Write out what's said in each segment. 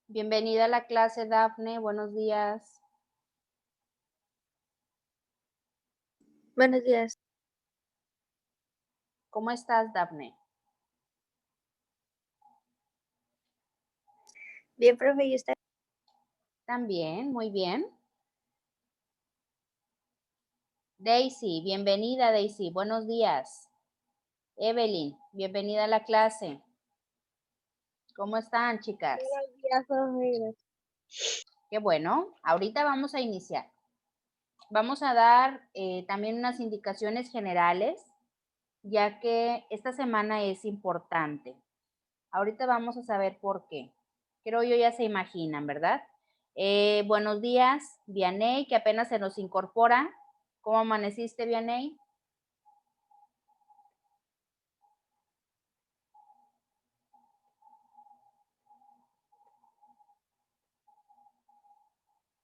Bienvenida a la clase, Dafne. Buenos días. Buenos días. ¿Cómo estás, Dafne? Bien, profe, ¿y usted? También, muy bien. Daisy, bienvenida, Daisy. Buenos días. Evelyn, bienvenida a la clase. ¿Cómo están, chicas? Buenos días, profe. Qué bueno. Ahorita vamos a iniciar. Vamos a dar también unas indicaciones generales, ya que esta semana es importante. Ahorita vamos a saber por qué. Creo yo ya se imaginan, ¿verdad? Buenos días, Vianey, que apenas se nos incorpora. ¿Cómo amaneciste, Vianey?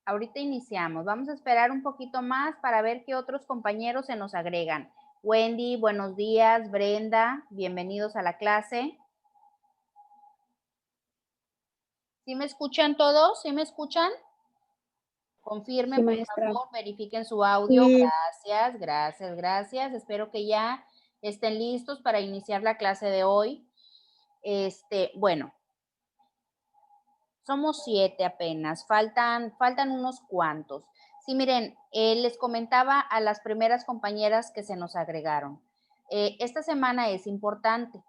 Ahorita iniciamos. Vamos a esperar un poquito más para ver qué otros compañeros se nos agregan. Wendy, buenos días. Brenda, bienvenidos a la clase. ¿Sí me escuchan todos? ¿Sí me escuchan? Sí, Confirmen, por maestra. favor, verifiquen su audio. Sí. Gracias, gracias, gracias. Espero que ya estén listos para iniciar la clase de hoy. Bueno, somos 7 apenas, faltan unos cuantos. Sí, miren, les comentaba a las primeras compañeras que se nos agregaron. Esta semana es importante.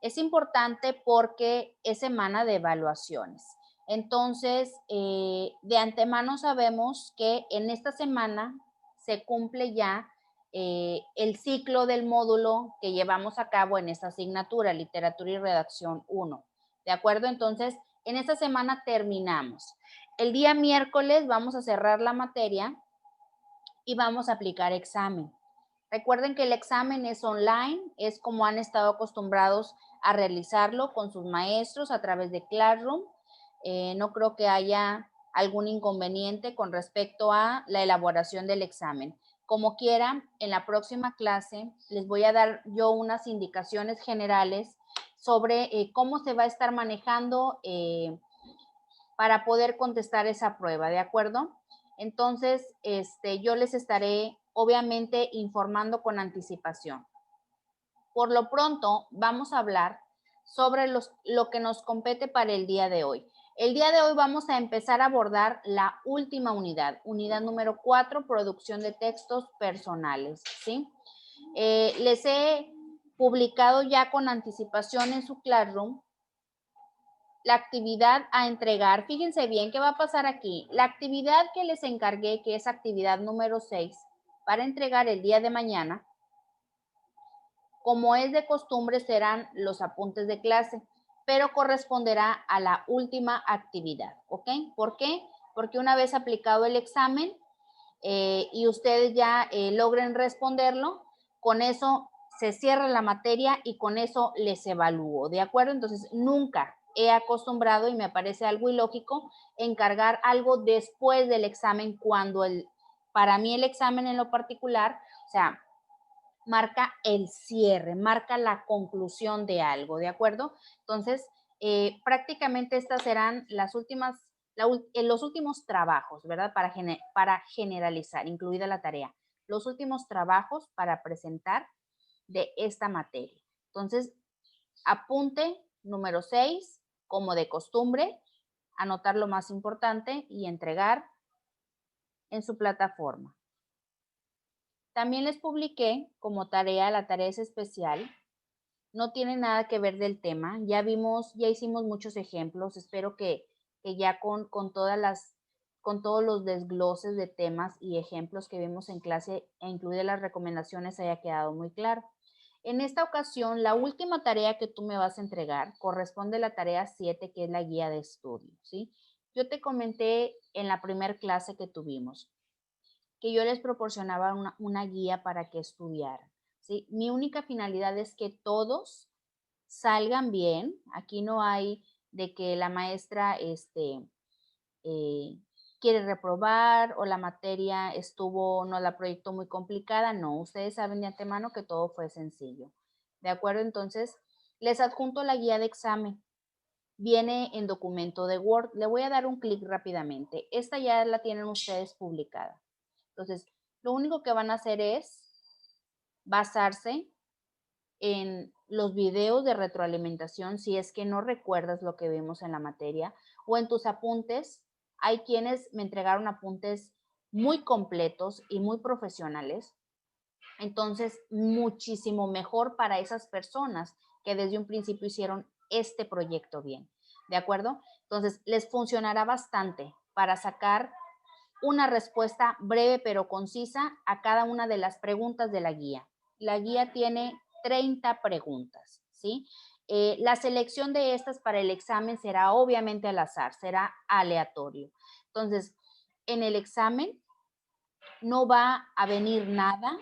Es importante porque es semana de evaluaciones. Entonces, de antemano sabemos que en esta semana se cumple ya el ciclo del módulo que llevamos a cabo en esta asignatura, Literatura y Redacción 1. ¿De acuerdo? Entonces, en esta semana terminamos. El día miércoles vamos a cerrar la materia y vamos a aplicar examen. Recuerden que el examen es online, es como han estado acostumbrados a realizarlo con sus maestros a través de Classroom. No creo que haya algún inconveniente con respecto a la elaboración del examen. Como quiera, en la próxima clase les voy a dar yo unas indicaciones generales sobre cómo se va a estar manejando para poder contestar esa prueba, ¿de acuerdo? Entonces, yo les estaré obviamente informando con anticipación. Por lo pronto, vamos a hablar sobre lo que nos compete para el día de hoy. El día de hoy vamos a empezar a abordar la última unidad número 4, producción de textos personales, ¿sí? Les he publicado ya con anticipación en su Classroom la actividad a entregar. Fíjense bien qué va a pasar aquí. La actividad que les encargué, que es actividad número 6, para entregar el día de mañana, como es de costumbre, serán los apuntes de clase, pero corresponderá a la última actividad, ¿ok? ¿Por qué? Porque una vez aplicado el examen y ustedes ya logren responderlo, con eso se cierra la materia y con eso les evalúo, ¿de acuerdo? Entonces, nunca he acostumbrado, y me parece algo ilógico, encargar algo después del examen cuando para mí el examen en lo particular, o sea, marca el cierre, marca la conclusión de algo, ¿de acuerdo? Entonces, prácticamente estas serán las últimas, los últimos trabajos, ¿verdad? Para generalizar, incluida la tarea. Los últimos trabajos para presentar de esta materia. Entonces, apunte número 6, como de costumbre, anotar lo más importante y entregar en su plataforma. También les publiqué como tarea, la tarea es especial, no tiene nada que ver del tema. Ya vimos, ya hicimos muchos ejemplos. Espero que ya con todos los desgloses de temas y ejemplos que vimos en clase e incluidas las recomendaciones haya quedado muy claro. En esta ocasión, la última tarea que tú me vas a entregar corresponde a la tarea 7, que es la guía de estudio, ¿sí? Yo te comenté en la primera clase que tuvimos que yo les proporcionaba una guía para que estudiaran, ¿sí? Mi única finalidad es que todos salgan bien. Aquí no hay de que la maestra eh, quiere reprobar o la materia no la proyectó muy complicada. No, ustedes saben de antemano que todo fue sencillo. ¿De acuerdo? Entonces, les adjunto la guía de examen. viene en documento de Word. Le voy a dar un clic rápidamente. Esta ya la tienen ustedes publicada. Entonces, lo único que van a hacer es basarse en los videos de retroalimentación, si es que no recuerdas lo que vimos en la materia, o en tus apuntes. Hay quienes me entregaron apuntes muy completos y muy profesionales. Entonces, muchísimo mejor para esas personas que desde un principio hicieron este proyecto bien. ¿De acuerdo? Entonces, les funcionará bastante para sacar una respuesta breve pero concisa a cada una de las preguntas de la guía. La guía tiene 30 preguntas, ¿sí? La selección de estas para el examen será obviamente al azar, será aleatorio. Entonces, en el examen no va a venir nada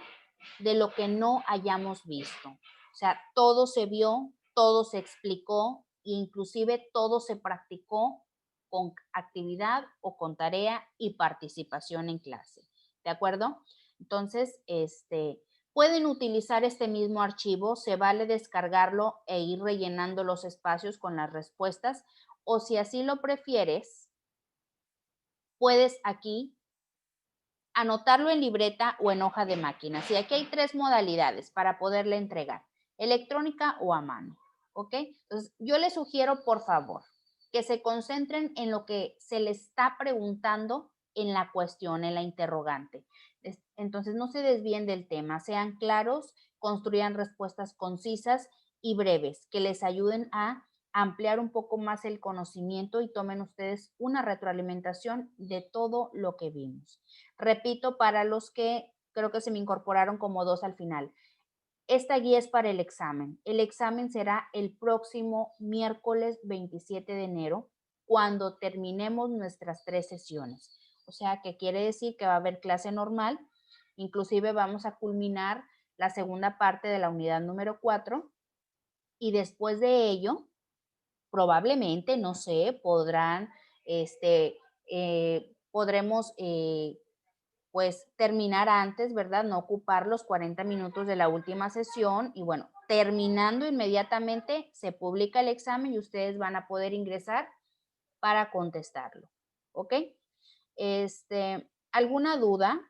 de lo que no hayamos visto. O sea, todo se vio, todo se explicó e inclusive todo se practicó con actividad o con tarea y participación en clase. ¿De acuerdo? Entonces, pueden utilizar este mismo archivo, se vale descargarlo e ir rellenando los espacios con las respuestas, o si así lo prefieres, puedes aquí anotarlo en libreta o en hoja de máquinas. Y aquí hay 3 modalidades para poderle entregar, electrónica o a mano, ¿ok? Entonces, yo les sugiero, por favor, que se concentren en lo que se les está preguntando en la cuestión, en la interrogante. Entonces, no se desvíen del tema, sean claros, construyan respuestas concisas y breves que les ayuden a ampliar un poco más el conocimiento y tomen ustedes una retroalimentación de todo lo que vimos. Repito, para los que creo que se me incorporaron como 2 al final. Esta guía es para el examen. El examen será el próximo miércoles 27 de enero, cuando terminemos nuestras 3 sesiones. O sea, que quiere decir que va a haber clase normal, inclusive vamos a culminar la segunda parte de la unidad número 4 y después de ello, probablemente, no sé, podremos pues terminar antes, ¿verdad? No ocupar los 40 minutos de la última sesión y bueno, terminando inmediatamente se publica el examen y ustedes van a poder ingresar para contestarlo, ¿ok? ¿Alguna duda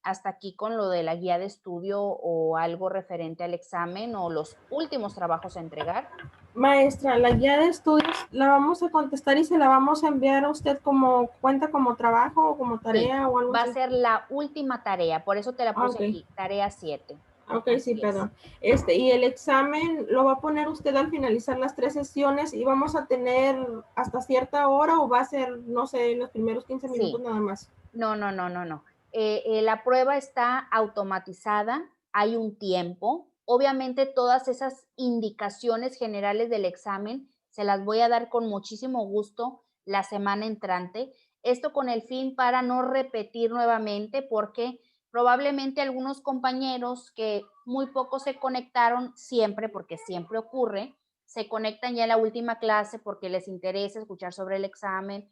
hasta aquí con lo de la guía de estudio o algo referente al examen o los últimos trabajos a entregar? Maestra, la guía de estudios la vamos a contestar y se la vamos a enviar a usted como cuenta como trabajo o como tarea Sí, o algo va así. a ser la última tarea, por eso te la puse aquí, tarea 7. Ok, sí, Así perdón. es. Y el examen lo va a poner usted al finalizar las 3 sesiones y vamos a tener hasta cierta hora o va a ser, no sé, en los primeros 15 minutos Sí. nada más. No. La prueba está automatizada, hay un tiempo. Obviamente todas esas indicaciones generales del examen se las voy a dar con muchísimo gusto la semana entrante. Esto con el fin para no repetir nuevamente, porque probablemente algunos compañeros que muy poco se conectaron siempre, porque siempre ocurre, se conectan ya en la última clase porque les interesa escuchar sobre el examen,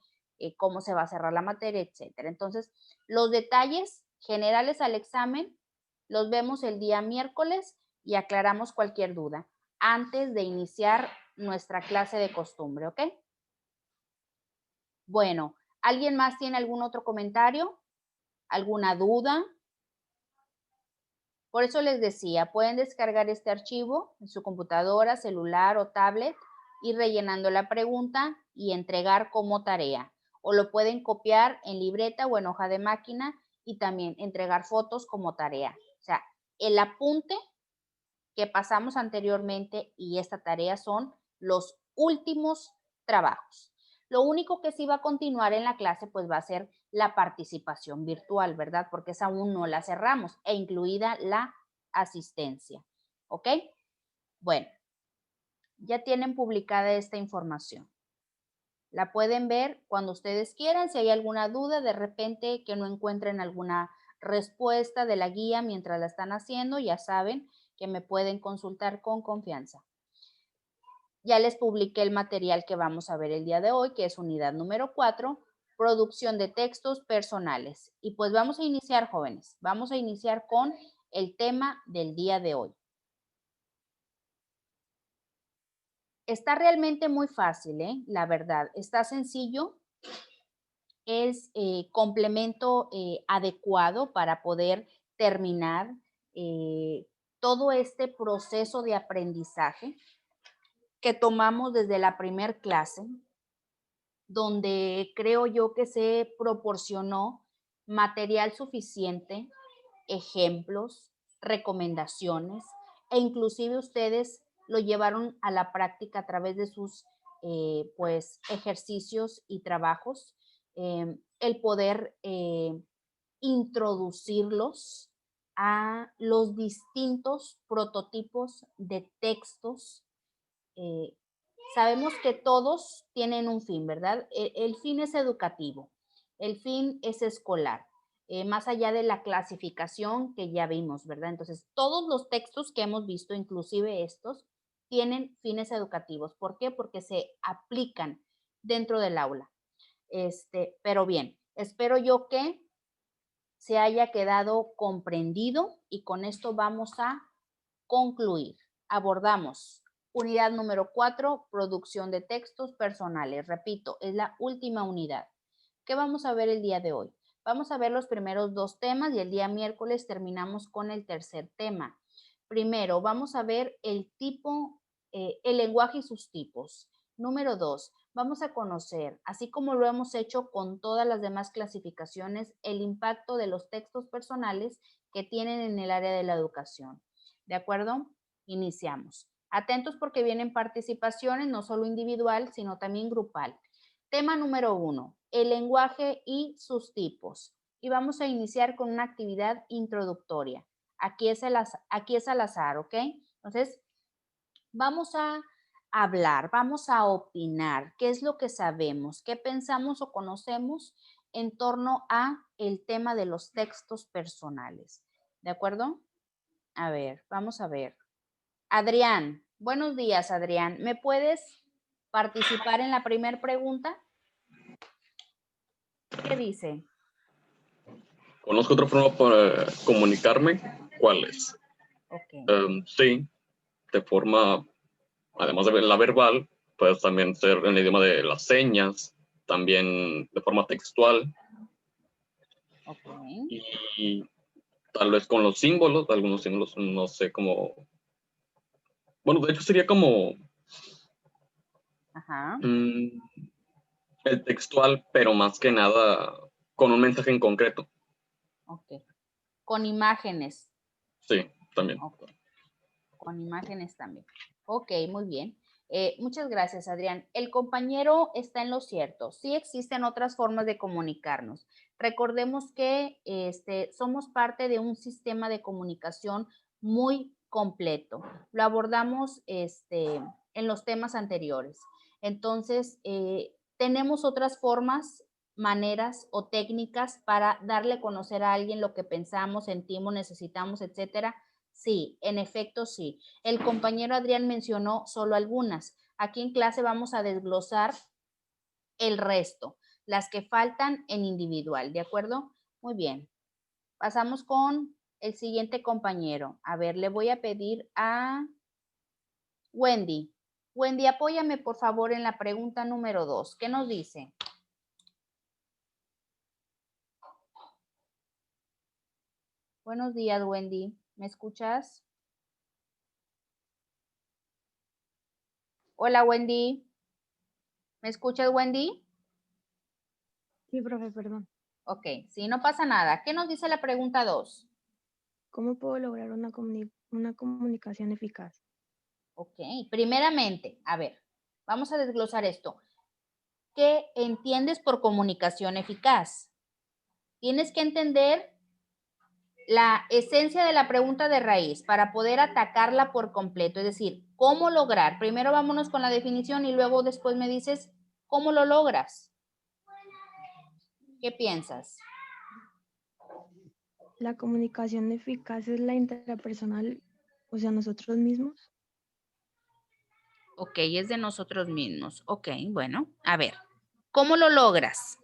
cómo se va a cerrar la materia, etcétera. Entonces, los detalles generales al examen los vemos el día miércoles y aclaramos cualquier duda antes de iniciar nuestra clase de costumbre, ¿ok? Bueno, ¿alguien más tiene algún otro comentario? ¿Alguna duda? Por eso les decía, pueden descargar este archivo en su computadora, celular o tablet, ir rellenando la pregunta y entregar como tarea. O lo pueden copiar en libreta o en hoja de máquina y también entregar fotos como tarea. O sea, el apunte que pasamos anteriormente y esta tarea son los últimos trabajos. Lo único que sí va a continuar en la clase pues va a ser la participación virtual, ¿verdad? Porque esa aún no la cerramos e incluida la asistencia, ¿ok? Bueno, ya tienen publicada esta información. La pueden ver cuando ustedes quieran. Si hay alguna duda, de repente que no encuentren alguna respuesta de la guía mientras la están haciendo, ya saben que me pueden consultar con confianza. Ya les publiqué el material que vamos a ver el día de hoy, que es unidad número 4, producción de textos personales. Y pues vamos a iniciar, jóvenes. Vamos a iniciar con el tema del día de hoy. Está realmente muy fácil, ¿eh? La verdad, está sencillo. Es complemento adecuado para poder terminar todo este proceso de aprendizaje que tomamos desde la primer clase, donde creo yo que se proporcionó material suficiente, ejemplos, recomendaciones, e inclusive ustedes lo llevaron a la práctica a través de sus pues ejercicios y trabajos, el poder introducirlos a los distintos prototipos de textos. Sabemos que todos tienen un fin, ¿verdad? El fin es educativo, el fin es escolar, más allá de la clasificación que ya vimos, ¿verdad? Entonces, todos los textos que hemos visto, inclusive estos, tienen fines educativos. ¿Por qué? Porque se aplican dentro del aula. Pero bien, espero yo que se haya quedado comprendido y con esto vamos a concluir. Abordamos unidad número 4, producción de textos personales. Repito, es la última unidad. ¿Qué vamos a ver el día de hoy? Vamos a ver los primeros 2 temas y el día miércoles terminamos con el tercer tema. Primero, vamos a ver el tipo, el lenguaje y sus tipos. Número 2, vamos a conocer, así como lo hemos hecho con todas las demás clasificaciones, el impacto de los textos personales que tienen en el área de la educación. ¿De acuerdo? Iniciamos. Atentos porque vienen participaciones, no solo individual, sino también grupal. Tema número 1, el lenguaje y sus tipos. Y vamos a iniciar con una actividad introductoria. Aquí es al azar, ¿ok? Entonces, vamos a hablar, vamos a opinar, qué es lo que sabemos, qué pensamos o conocemos en torno a el tema de los textos personales. ¿De acuerdo? A ver, vamos a ver. Adrián, buenos días, Adrián. ¿Me puedes participar en la primera pregunta? ¿Qué dice? ¿Conozco otra forma para comunicarme? ¿Cuál es? Ok. Sí, de forma, además de la verbal, puede también ser en el idioma de las señas, también de forma textual. Ok. Y tal vez con los símbolos, algunos símbolos, no sé cómo. Bueno, de hecho sería como Ajá. El textual, pero más que nada con un mensaje en concreto. Ok. Con imágenes. Sí, también. Ok. Con imágenes también. Ok, muy bien. Muchas gracias, Adrián. El compañero está en lo cierto. Sí existen otras formas de comunicarnos. Recordemos que somos parte de un sistema de comunicación muy completo. Lo abordamos en los temas anteriores. Entonces, tenemos otras formas, maneras o técnicas para darle a conocer a alguien lo que pensamos, sentimos, necesitamos, etcétera. Sí, en efecto, sí. El compañero Adrián mencionó solo algunas. Aquí en clase vamos a desglosar el resto, las que faltan en individual, ¿de acuerdo? Muy bien. Pasamos con el siguiente compañero. A ver, le voy a pedir a Wendy. Wendy, apóyame por favor en la pregunta número 2. ¿Qué nos dice? Buenos días, Wendy. ¿Me escuchas? Hola, Wendy. ¿Me escuchas, Wendy? Sí, profe, perdón. Ok, sí, no pasa nada. ¿Qué nos dice la pregunta 2? ¿Cómo puedo lograr una comunicación eficaz? Ok, primeramente, a ver, vamos a desglosar esto. ¿Qué entiendes por comunicación eficaz? Tienes que entender la esencia de la pregunta de raíz para poder atacarla por completo, es decir, ¿cómo lograr? Primero vámonos con la definición y luego después me dices, ¿cómo lo logras? ¿Qué piensas? La comunicación eficaz es la intrapersonal, o sea, nosotros mismos. Ok, es de nosotros mismos. Ok, bueno, a ver, ¿cómo lo logras?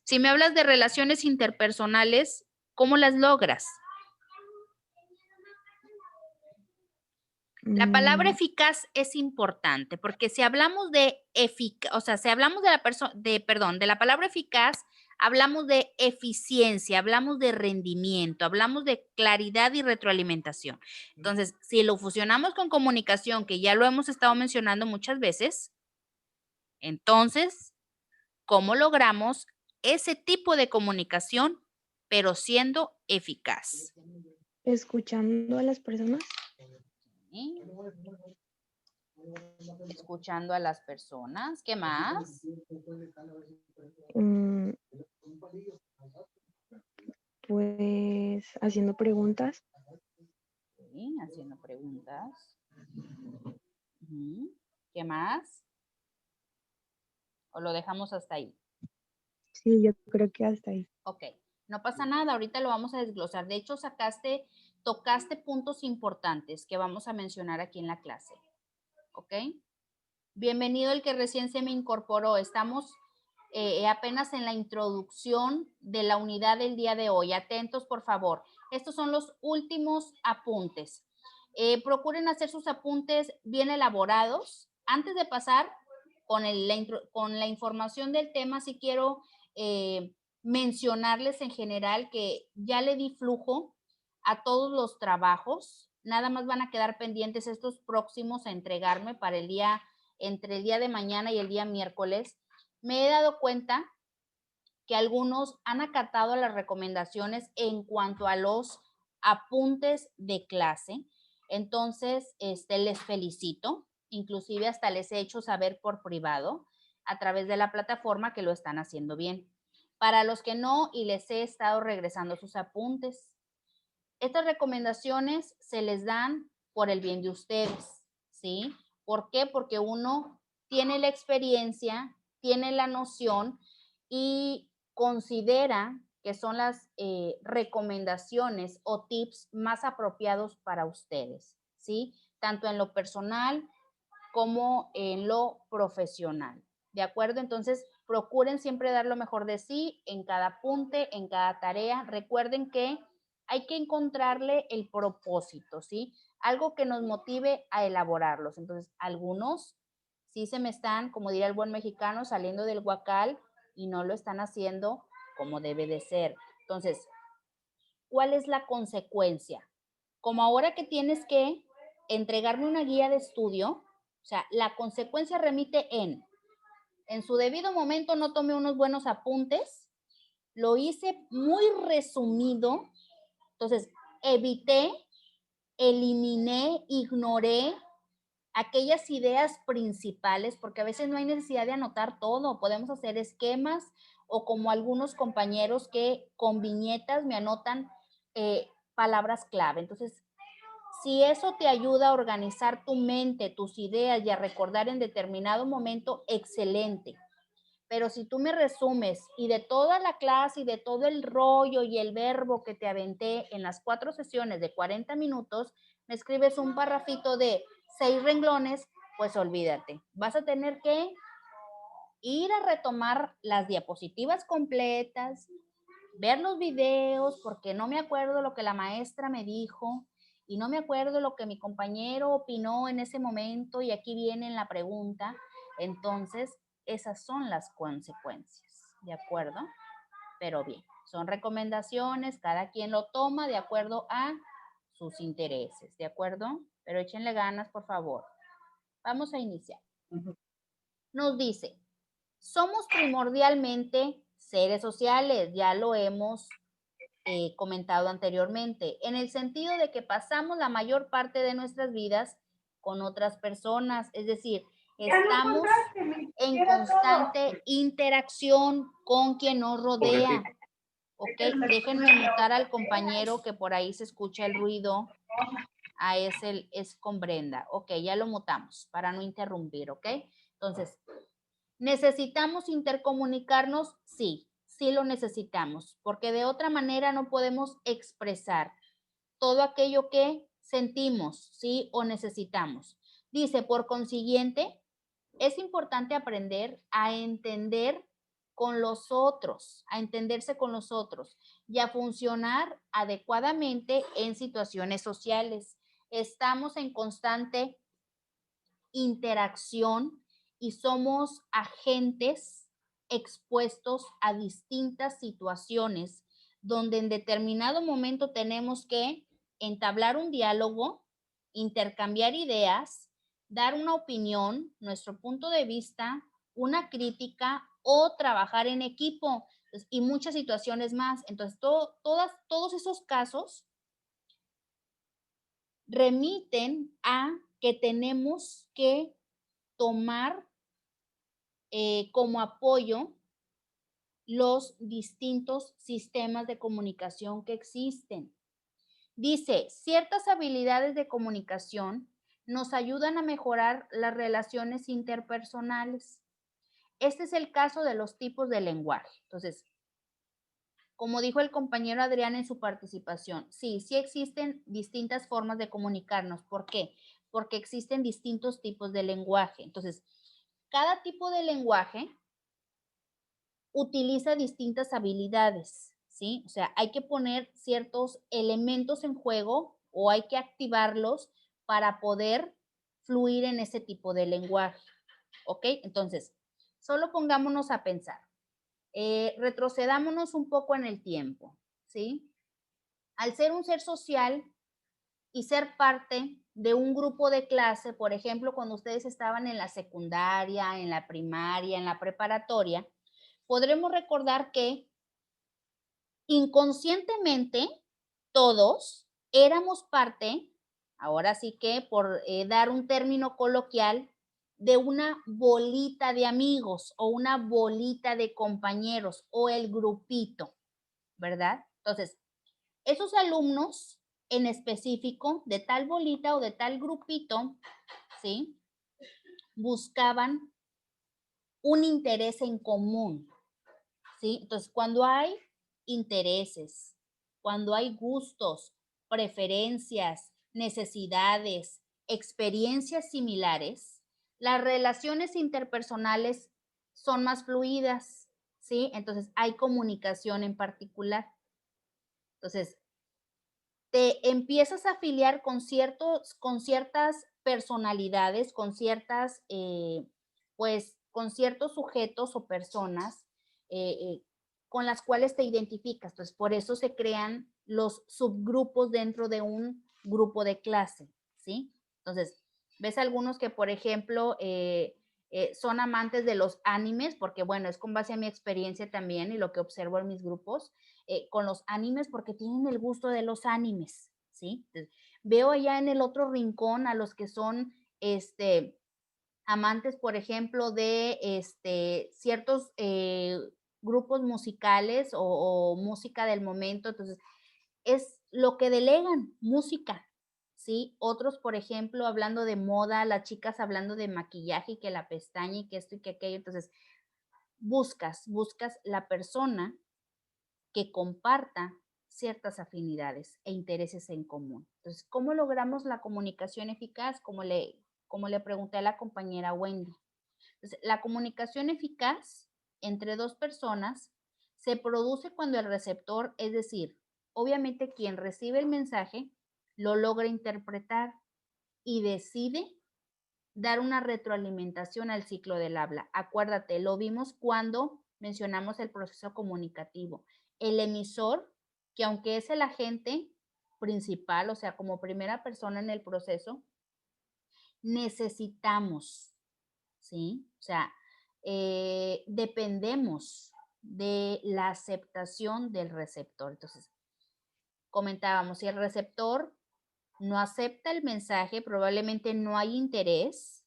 Si me hablas de relaciones interpersonales, ¿cómo las logras? La palabra Mm, eficaz es importante porque si hablamos de o sea, si hablamos de la perdón, de la palabra eficaz, hablamos de eficiencia, hablamos de rendimiento, hablamos de claridad y retroalimentación. Entonces, si lo fusionamos con comunicación, que ya lo hemos estado mencionando muchas veces, entonces, ¿cómo logramos ese tipo de comunicación, pero siendo eficaz? escuchando a las personas. ¿Sí? Escuchando a las personas. ¿Qué más? Mm, pues haciendo preguntas. Sí, haciendo preguntas. Ujú. ¿Qué más? ¿O lo dejamos hasta ahí? Sí, yo creo que hasta ahí. Ok, no pasa nada, ahorita lo vamos a desglosar. De hecho, tocaste puntos importantes que vamos a mencionar aquí en la clase. ¿Ok? Bienvenido el que recién se me incorporó. Estamos apenas en la introducción de la unidad del día de hoy. Atentos, por favor. Estos son los últimos apuntes. Procuren hacer sus apuntes bien elaborados. Antes de pasar con la información del tema, sí quiero mencionarles en general que ya le di flujo a todos los trabajos. Nada más van a quedar pendientes estos próximos a entregarme para entre el día de mañana y el día miércoles. Me he dado cuenta que algunos han acatado las recomendaciones en cuanto a los apuntes de clase. Entonces, les felicito. Inclusive hasta les he hecho saber por privado a través de la plataforma que lo están haciendo bien. Para los que no, y les he estado regresando sus apuntes. Estas recomendaciones se les dan por el bien de ustedes, ¿sí? ¿Por qué? Porque uno tiene la experiencia, tiene la noción y considera que son las recomendaciones o tips más apropiados para ustedes, ¿sí? Tanto en lo personal como en lo profesional, ¿de acuerdo? Entonces, procuren siempre dar lo mejor de sí en cada apunte, en cada tarea. Recuerden que hay que encontrarle el propósito, ¿sí? Algo que nos motive a elaborarlos. Entonces, algunos sí se me están, como diría el buen mexicano, saliendo del huacal y no lo están haciendo como debe de ser. Entonces, ¿cuál es la consecuencia? Como ahora que tienes que entregarme una guía de estudio, o sea, la consecuencia remite en su debido momento no tomé unos buenos apuntes, lo hice muy resumido, entonces evité, eliminé, ignoré aquellas ideas principales, porque a veces no hay necesidad de anotar todo, podemos hacer esquemas o como algunos compañeros que con viñetas me anotan palabras clave. Entonces, si eso te ayuda a organizar tu mente, tus ideas y a recordar en determinado momento, excelente. Pero si tú me resumes y de toda la clase y de todo el rollo y el verbo que te aventé en las 4 sesiones de 40 minutos, me escribes un parrafito de 6 renglones, pues olvídate. Vas a tener que ir a retomar las diapositivas completas, ver los videos, porque no me acuerdo lo que la maestra me dijo y no me acuerdo lo que mi compañero opinó en ese momento y aquí viene la pregunta. Entonces, esas son las consecuencias, ¿de acuerdo? Pero bien, son recomendaciones, cada quien lo toma de acuerdo a sus intereses, ¿de acuerdo? Pero échenle ganas, por favor. Vamos a iniciar. Nos dice, somos primordialmente seres sociales, ya lo hemos comentado anteriormente, en el sentido de que pasamos la mayor parte de nuestras vidas con otras personas, es decir, estamos en constante interacción con quien nos rodea. Ok, déjenme mutar al compañero que por ahí se escucha el ruido. Es con Brenda. Ok, ya lo mutamos para no interrumpir, ok. Entonces, ¿necesitamos intercomunicarnos? Sí, sí lo necesitamos, porque de otra manera no podemos expresar todo aquello que sentimos, sí, o necesitamos. Dice, por consiguiente, es importante aprender a entender con los otros, a entenderse con los otros y a funcionar adecuadamente en situaciones sociales. estamos en constante interacción y somos agentes expuestos a distintas situaciones donde en determinado momento tenemos que entablar un diálogo, intercambiar ideas, dar una opinión, nuestro punto de vista, una crítica o trabajar en equipo y muchas situaciones más. Entonces, todos esos casos remiten a que tenemos que tomar como apoyo los distintos sistemas de comunicación que existen. Dice, ciertas habilidades de comunicación nos ayudan a mejorar las relaciones interpersonales. Este es el caso de los tipos de lenguaje. Entonces, como dijo el compañero Adrián en su participación, sí existen distintas formas de comunicarnos. ¿Por qué? Porque existen distintos tipos de lenguaje. Entonces, cada tipo de lenguaje utiliza distintas habilidades, ¿sí? O sea, hay que poner ciertos elementos en juego o hay que activarlos para poder fluir en ese tipo de lenguaje, ¿ok? Entonces, solo pongámonos a pensar. Retrocedámonos un poco en el tiempo, ¿sí? Al ser un ser social y ser parte de un grupo de clase, por ejemplo, cuando ustedes estaban en la secundaria, en la primaria, en la preparatoria, podremos recordar que inconscientemente todos éramos parte, ahora sí que por dar un término coloquial, de una bolita de amigos o una bolita de compañeros o el grupito, ¿verdad? Entonces, esos alumnos en específico de tal bolita o de tal grupito, ¿sí? Buscaban un interés en común, ¿sí? Entonces, cuando hay intereses, cuando hay gustos, preferencias, necesidades, experiencias similares, las relaciones interpersonales son más fluidas, ¿sí? Entonces, hay comunicación en particular. Entonces, te empiezas a afiliar con ciertas personalidades, con ciertas, pues, con ciertos sujetos o personas con las cuales te identificas. Entonces, por eso se crean los subgrupos dentro de un grupo de clase, ¿sí? Entonces, ves algunos que, por ejemplo, son amantes de los animes, porque, bueno, es con base a mi experiencia también y lo que observo en mis grupos, con los animes porque tienen el gusto de los animes, ¿sí? Entonces, veo allá en el otro rincón a los que son, amantes, por ejemplo, de ciertos grupos musicales o música del momento, entonces es lo que delegan, música, ¿sí? Otros, por ejemplo, hablando de moda, las chicas hablando de maquillaje y que la pestaña y que esto y que aquello, entonces buscas la persona que comparta ciertas afinidades e intereses en común. Entonces, ¿cómo logramos la comunicación eficaz? Como le pregunté a la compañera Wendy. Entonces, la comunicación eficaz entre dos personas se produce cuando el receptor, es decir, obviamente quien recibe el mensaje, lo logra interpretar y decide dar una retroalimentación al ciclo del habla. Acuérdate, lo vimos cuando mencionamos el proceso comunicativo. El emisor, que aunque es el agente principal, o sea, como primera persona en el proceso, necesitamos, ¿sí? O sea, dependemos de la aceptación del receptor. Entonces, comentábamos, si el receptor no acepta el mensaje, probablemente no hay interés,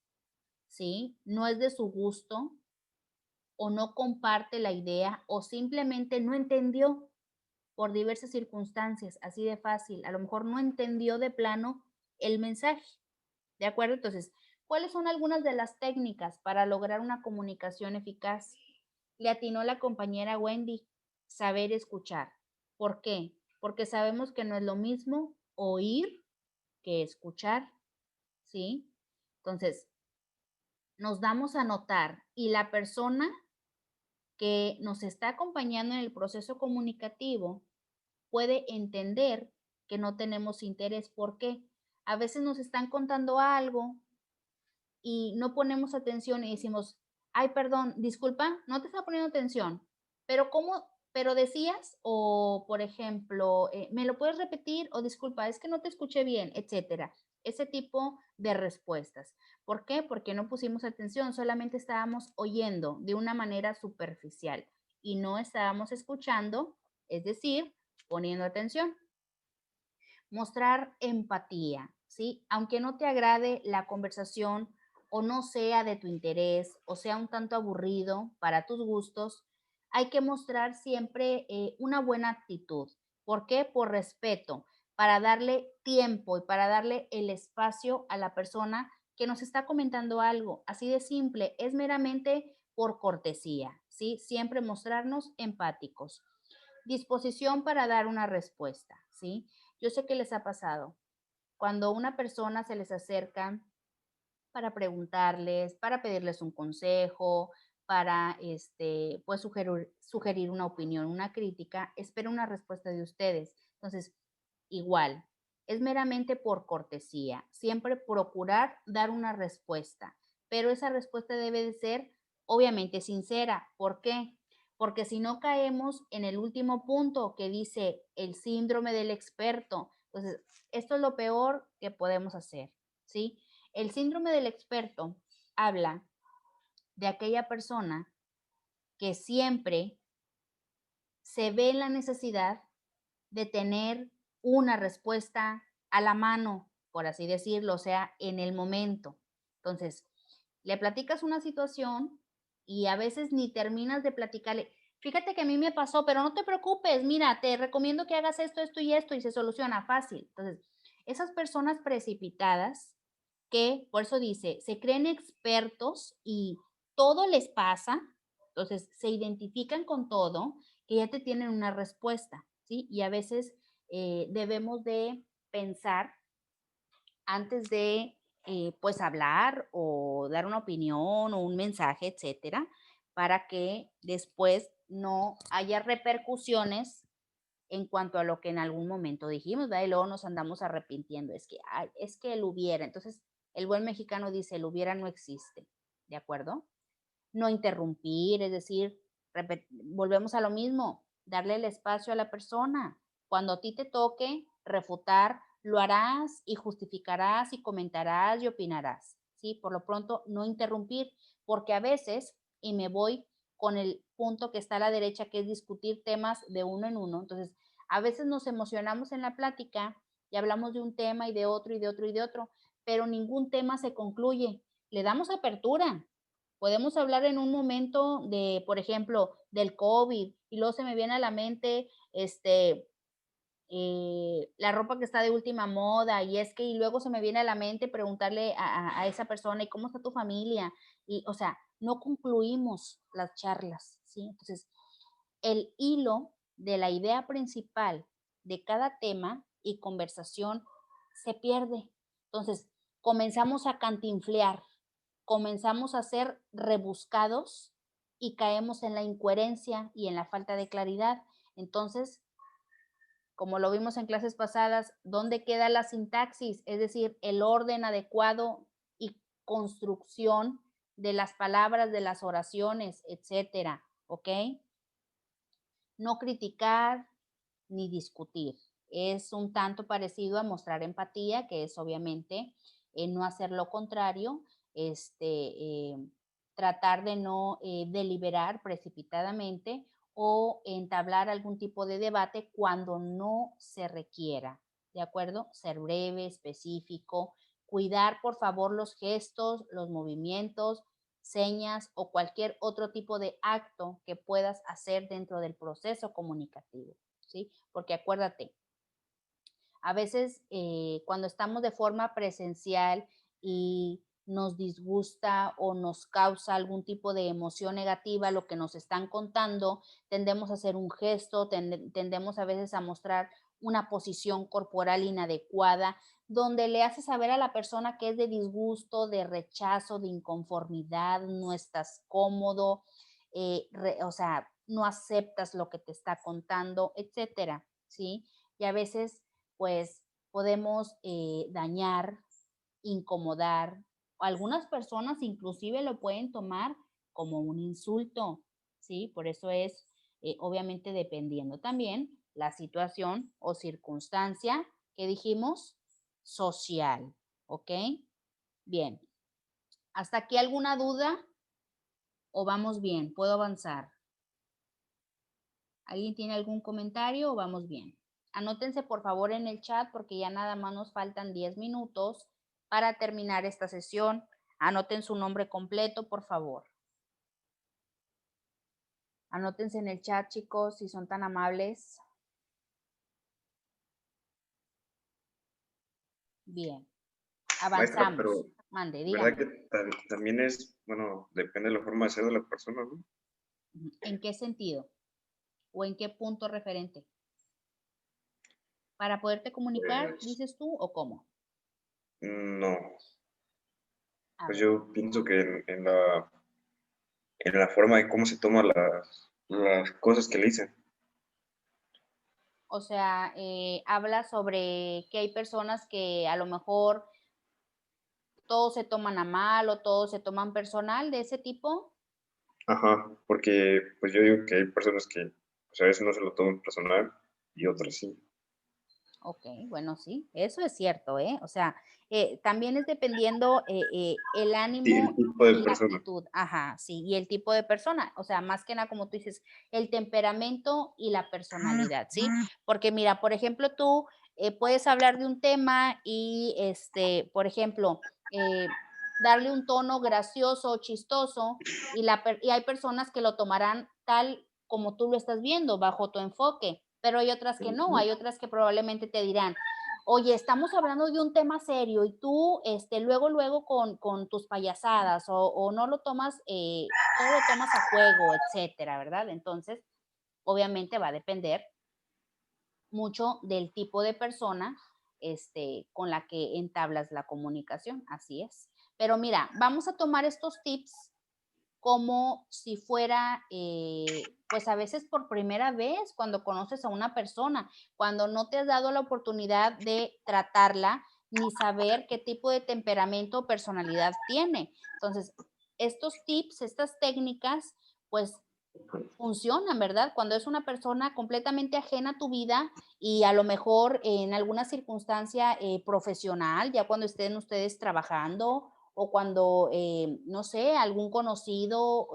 ¿sí? No es de su gusto o no comparte la idea o simplemente no entendió por diversas circunstancias, así de fácil. A lo mejor no entendió de plano el mensaje, ¿de acuerdo? Entonces, ¿cuáles son algunas de las técnicas para lograr una comunicación eficaz? Le atinó la compañera Wendy, saber escuchar. ¿Por qué? Porque sabemos que no es lo mismo oír que escuchar, ¿sí? Entonces, nos damos a notar y la persona que nos está acompañando en el proceso comunicativo puede entender que no tenemos interés. ¿Por qué? A veces nos están contando algo y no ponemos atención y decimos, ay, perdón, disculpa, no te estaba poniendo atención, pero ¿cómo? Pero decías, o por ejemplo, ¿me lo puedes repetir? O disculpa, es que no te escuché bien, etcétera. Ese tipo de respuestas. ¿Por qué? Porque no pusimos atención, solamente estábamos oyendo de una manera superficial y no estábamos escuchando, es decir, poniendo atención. Mostrar empatía, ¿sí? Aunque no te agrade la conversación o no sea de tu interés o sea un tanto aburrido para tus gustos, hay que mostrar siempre una buena actitud. ¿Por qué? Por respeto, para darle tiempo y para darle el espacio a la persona que nos está comentando algo. Así de simple, es meramente por cortesía, ¿sí? Siempre mostrarnos empáticos. Disposición para dar una respuesta, ¿sí? Yo sé que les ha pasado. Cuando una persona se les acerca para preguntarles, para pedirles un consejo, para pues sugerir una opinión, una crítica, espera una respuesta de ustedes. Entonces, igual, es meramente por cortesía, siempre procurar dar una respuesta, pero esa respuesta debe de ser obviamente sincera. ¿Por qué? Porque si no caemos en el último punto que dice el síndrome del experto, entonces esto es lo peor que podemos hacer, ¿sí? El síndrome del experto habla de aquella persona que siempre se ve en la necesidad de tener una respuesta a la mano, por así decirlo, o sea, en el momento. Entonces, le platicas una situación y a veces ni terminas de platicarle. Fíjate que a mí me pasó, pero no te preocupes, mira, te recomiendo que hagas esto, esto y esto y se soluciona fácil. Entonces, esas personas precipitadas que, por eso dice, se creen expertos y todo les pasa, entonces se identifican con todo, que ya te tienen una respuesta, ¿sí? Y a veces debemos de pensar antes de, pues, hablar o dar una opinión o un mensaje, etcétera, para que después no haya repercusiones en cuanto a lo que en algún momento dijimos, ¿verdad? Y luego nos andamos arrepintiendo, es que, ay, es que el hubiera. Entonces, el buen mexicano dice, el hubiera no existe, ¿de acuerdo? No interrumpir, es decir, volvemos a lo mismo, darle el espacio a la persona. Cuando a ti te toque refutar, lo harás y justificarás y comentarás y opinarás, ¿sí? Por lo pronto, no interrumpir, porque a veces, y me voy con el punto que está a la derecha, que es discutir temas de uno en uno. Entonces, a veces nos emocionamos en la plática y hablamos de un tema y de otro y de otro y de otro, pero ningún tema se concluye. Le damos apertura, podemos hablar en un momento de, por ejemplo, del COVID y luego se me viene a la mente la ropa que está de última moda y es que y luego se me viene a la mente preguntarle a esa persona, ¿y cómo está tu familia? Y, o sea, no concluimos las charlas, ¿sí? Entonces, el hilo de la idea principal de cada tema y conversación se pierde. Entonces, comenzamos a cantinflear, comenzamos a ser rebuscados y caemos en la incoherencia y en la falta de claridad. Entonces, como lo vimos en clases pasadas, ¿dónde queda la sintaxis? Es decir, el orden adecuado y construcción de las palabras, de las oraciones, etcétera, ¿ok? No criticar ni discutir. Es un tanto parecido a mostrar empatía, que es obviamente no hacer lo contrario, tratar de no deliberar precipitadamente o entablar algún tipo de debate cuando no se requiera, ¿de acuerdo? Ser breve, específico, cuidar por favor los gestos, los movimientos, señas o cualquier otro tipo de acto que puedas hacer dentro del proceso comunicativo, ¿sí? Porque acuérdate, a veces cuando estamos de forma presencial y nos disgusta o nos causa algún tipo de emoción negativa lo que nos están contando, tendemos a hacer un gesto, tendemos a veces a mostrar una posición corporal inadecuada, donde le hace saber a la persona que es de disgusto, de rechazo, de inconformidad, no estás cómodo, o sea, no aceptas lo que te está contando, etcétera, ¿sí? Y a veces pues podemos dañar, incomodar. Algunas personas inclusive lo pueden tomar como un insulto, ¿sí? Por eso es, obviamente, dependiendo también la situación o circunstancia que dijimos social, ¿ok? Bien. ¿Hasta aquí alguna duda o vamos bien? ¿Puedo avanzar? ¿Alguien tiene algún comentario o vamos bien? Anótense por favor en el chat porque ya nada más nos faltan 10 minutos para terminar esta sesión. Anoten su nombre completo, por favor. Anótense en el chat, chicos, si son tan amables. Bien. Maestra, Avanzamos. pero Mande, ¿verdad dígame. que también es, bueno, depende de la forma de ser de la persona, ¿no? ¿En qué sentido? ¿O en qué punto referente? ¿Para poderte comunicar, Pues, dices tú, o cómo? no, A pues ver. yo pienso que en la forma de cómo se toman las cosas que le dicen. O sea, habla sobre que hay personas que a lo mejor todos se toman a mal o todos se toman personal de ese tipo. Ajá, porque pues yo digo que hay personas que pues, a veces no se lo toman personal y otras sí. Ok, bueno, sí, eso es cierto, ¿eh? O sea, también es dependiendo el Sí, ánimo el tipo y de la persona. actitud, ajá, sí, y el tipo de persona, o sea, más que nada, como tú dices, el temperamento y la personalidad, ¿sí? Porque mira, por ejemplo, tú puedes hablar de un tema y, por ejemplo, darle un tono gracioso o chistoso y hay personas que lo tomarán tal como tú lo estás viendo, bajo tu enfoque, pero hay otras que no, hay otras que probablemente te dirán, oye, estamos hablando de un tema serio y tú luego con tus payasadas o no lo tomas, todo lo tomas a juego, etcétera, ¿verdad? Entonces, obviamente va a depender mucho del tipo de persona con la que entablas la comunicación, así es. Pero mira, vamos a tomar estos tips como si fuera, pues a veces por primera vez cuando conoces a una persona, cuando no te has dado la oportunidad de tratarla ni saber qué tipo de temperamento o personalidad tiene. Entonces, estos tips, estas técnicas, pues funcionan, ¿verdad? Cuando es una persona completamente ajena a tu vida y a lo mejor en alguna circunstancia profesional, ya cuando estén ustedes trabajando o cuando, no sé, algún conocido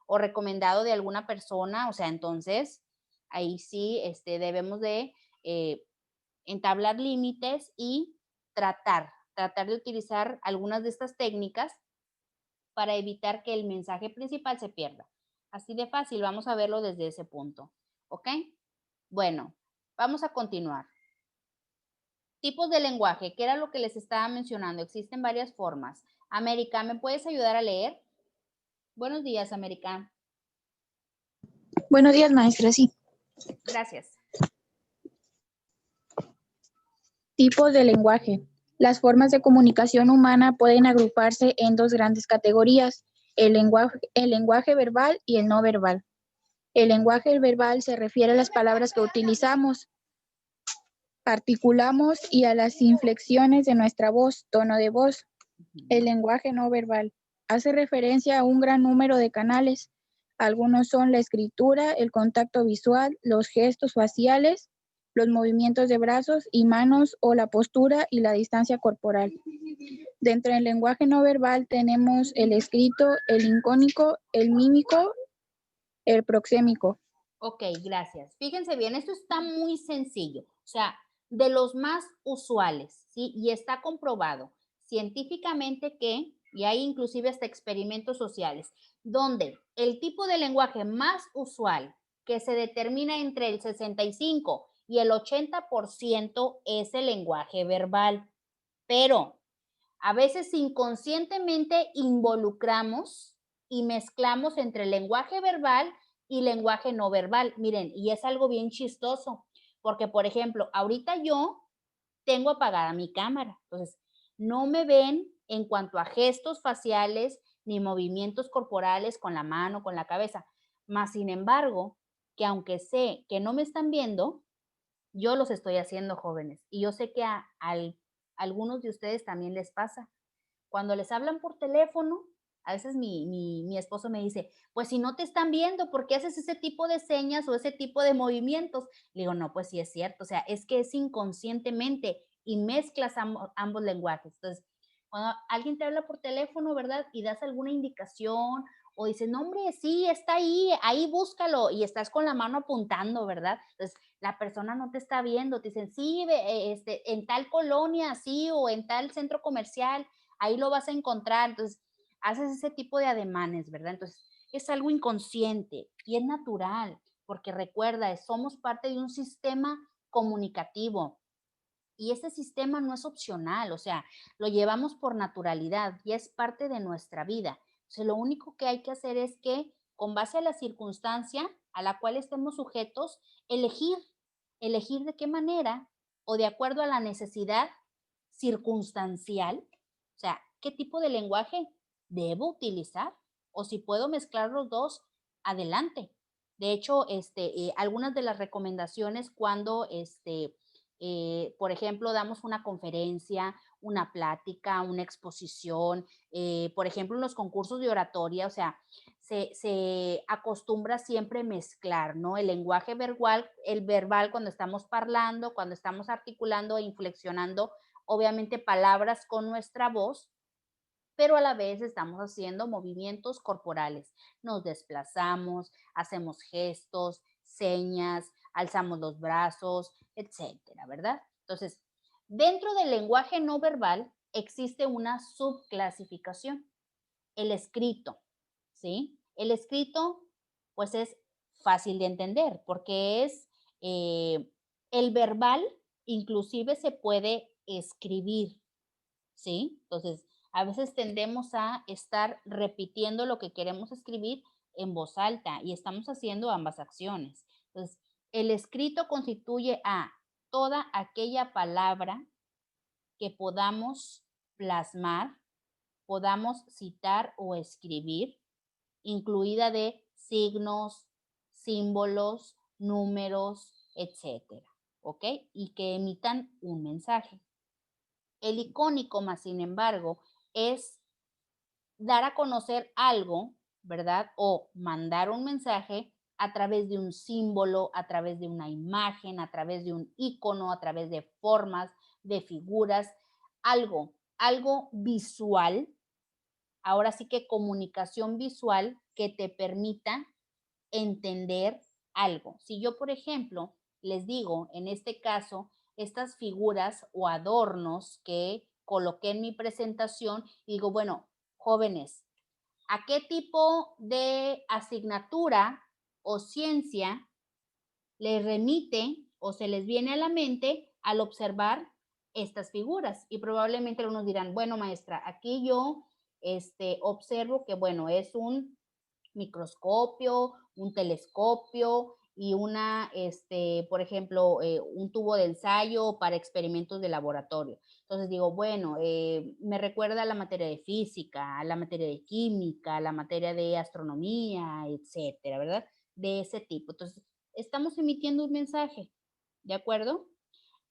o recomendado de alguna persona, o sea, entonces ahí sí debemos de eh, entablar límites y tratar de utilizar algunas de estas técnicas para evitar que el mensaje principal se pierda. Así de fácil, vamos a verlo desde ese punto. ¿Ok? Bueno, vamos a continuar. Tipos de lenguaje, que era lo que les estaba mencionando. Existen varias formas. América, ¿me puedes ayudar a leer? Buenos días, América. Buenos días, maestra. Sí. Gracias. Tipos de lenguaje. Las formas de comunicación humana pueden agruparse en dos grandes categorías, el lenguaje verbal y el no verbal. El lenguaje verbal se refiere a las palabras que utilizamos, articulamos y a las inflexiones de nuestra voz, tono de voz. El lenguaje no verbal hace referencia a un gran número de canales. Algunos son la escritura, el contacto visual, los gestos faciales, los movimientos de brazos y manos o la postura y la distancia corporal. Dentro del lenguaje no verbal tenemos el escrito, el incónico, el mímico, el proxémico. Ok, gracias. Fíjense bien, esto está muy sencillo, o sea, de los más usuales, ¿sí? Y está comprobado científicamente que, y hay inclusive hasta experimentos sociales, donde el tipo de lenguaje más usual que se determina entre el 65 y el 80% es el lenguaje verbal, pero a veces inconscientemente involucramos y mezclamos entre lenguaje verbal y lenguaje no verbal. Miren, y es algo bien chistoso, porque por ejemplo, ahorita yo tengo apagada mi cámara, entonces no me ven en cuanto a gestos faciales ni movimientos corporales con la mano, con la cabeza. Más sin embargo, que aunque sé que no me están viendo, Yo los estoy haciendo, jóvenes, y yo sé que a algunos de ustedes también les pasa. Cuando les hablan por teléfono, a veces mi esposo me dice, pues si no te están viendo, ¿por qué haces ese tipo de señas o ese tipo de movimientos? Le digo, no, pues sí es cierto, o sea, es que es inconscientemente y mezclas ambos lenguajes. Entonces, cuando alguien te habla por teléfono, ¿verdad? Y das alguna indicación o dices, no, hombre, sí, está ahí búscalo, y estás con la mano apuntando, ¿verdad? Entonces, la persona no te está viendo, te dicen, sí, en tal colonia, sí, o en tal centro comercial, ahí lo vas a encontrar. Entonces, haces ese tipo de ademanes, ¿verdad? Entonces, es algo inconsciente y es natural, porque recuerda, somos parte de un sistema comunicativo y ese sistema no es opcional, o sea, lo llevamos por naturalidad y es parte de nuestra vida. Entonces, lo único que hay que hacer es que, con base a la circunstancia a la cual estemos sujetos, elegir de qué manera o de acuerdo a la necesidad circunstancial, o sea, qué tipo de lenguaje debo utilizar, o si puedo mezclar los dos, adelante. De hecho, algunas de las recomendaciones cuando, por ejemplo, damos una conferencia, una plática, una exposición, por ejemplo, en los concursos de oratoria, o sea, se acostumbra siempre mezclar, ¿no? El verbal cuando estamos parlando, cuando estamos articulando e inflexionando, obviamente palabras con nuestra voz, pero a la vez estamos haciendo movimientos corporales. Nos desplazamos, hacemos gestos, señas, alzamos los brazos, etcétera, ¿verdad? Entonces, dentro del lenguaje no verbal existe una subclasificación, el escrito, ¿sí? El escrito, pues es fácil de entender porque es el verbal, inclusive se puede escribir, ¿sí? Entonces, a veces tendemos a estar repitiendo lo que queremos escribir en voz alta y estamos haciendo ambas acciones. Entonces, el escrito constituye a toda aquella palabra que podamos plasmar, podamos citar o escribir, incluida de signos, símbolos, números, etcétera, ¿ok? Y que emitan un mensaje. El icónico, más sin embargo, es dar a conocer algo, ¿verdad? O mandar un mensaje a través de un símbolo, a través de una imagen, a través de un icono, a través de formas, de figuras, algo visual. Ahora sí que comunicación visual que te permita entender algo. Si yo, por ejemplo, les digo, en este caso, estas figuras o adornos que coloqué en mi presentación, digo, bueno, jóvenes, ¿a qué tipo de asignatura o ciencia les remite o se les viene a la mente al observar estas figuras? Y probablemente algunos dirán, bueno, maestra, aquí yo observo que, bueno, es un microscopio, un telescopio y por ejemplo, un tubo de ensayo para experimentos de laboratorio. Entonces digo, bueno, me recuerda a la materia de física, a la materia de química, a la materia de astronomía, etcétera, ¿verdad? De ese tipo. Entonces, estamos emitiendo un mensaje, ¿de acuerdo?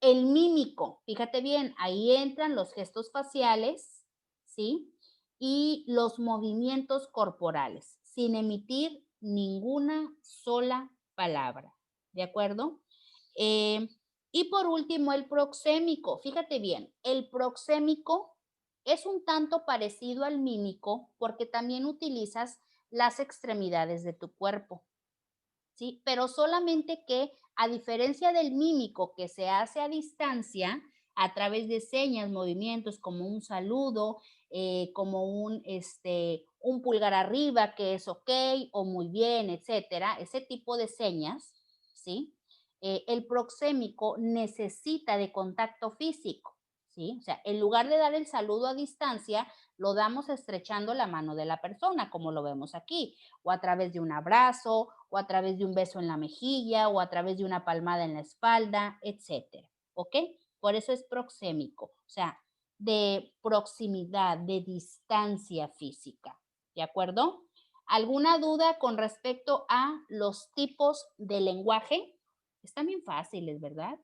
El mímico, fíjate bien, ahí entran los gestos faciales, ¿sí? Y los movimientos corporales, sin emitir ninguna sola palabra, ¿de acuerdo? Y por último, el proxémico. Fíjate bien, el proxémico es un tanto parecido al mímico porque también utilizas las extremidades de tu cuerpo, ¿sí? Pero solamente que, a diferencia del mímico que se hace a distancia, a través de señas, movimientos como un saludo, como un pulgar arriba, que es ok, o muy bien, etcétera, ese tipo de señas, ¿sí? El proxémico necesita de contacto físico, ¿sí? O sea, en lugar de dar el saludo a distancia, lo damos estrechando la mano de la persona, como lo vemos aquí, o a través de un abrazo, o a través de un beso en la mejilla, o a través de una palmada en la espalda, etcétera, ¿ok? Por eso es proxémico, o sea, de proximidad, de distancia física, ¿de acuerdo? ¿Alguna duda con respecto a los tipos de lenguaje? Están bien fáciles, ¿verdad?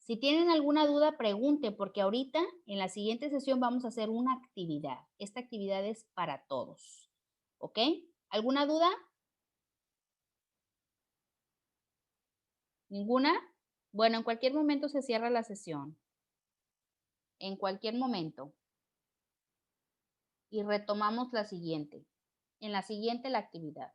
Si tienen alguna duda, pregunte, porque ahorita en la siguiente sesión vamos a hacer una actividad. Esta actividad es para todos. ¿Ok? ¿Alguna duda? ¿Ninguna? Bueno, en cualquier momento se cierra la sesión. En cualquier momento. Y retomamos la siguiente. En la siguiente, la actividad.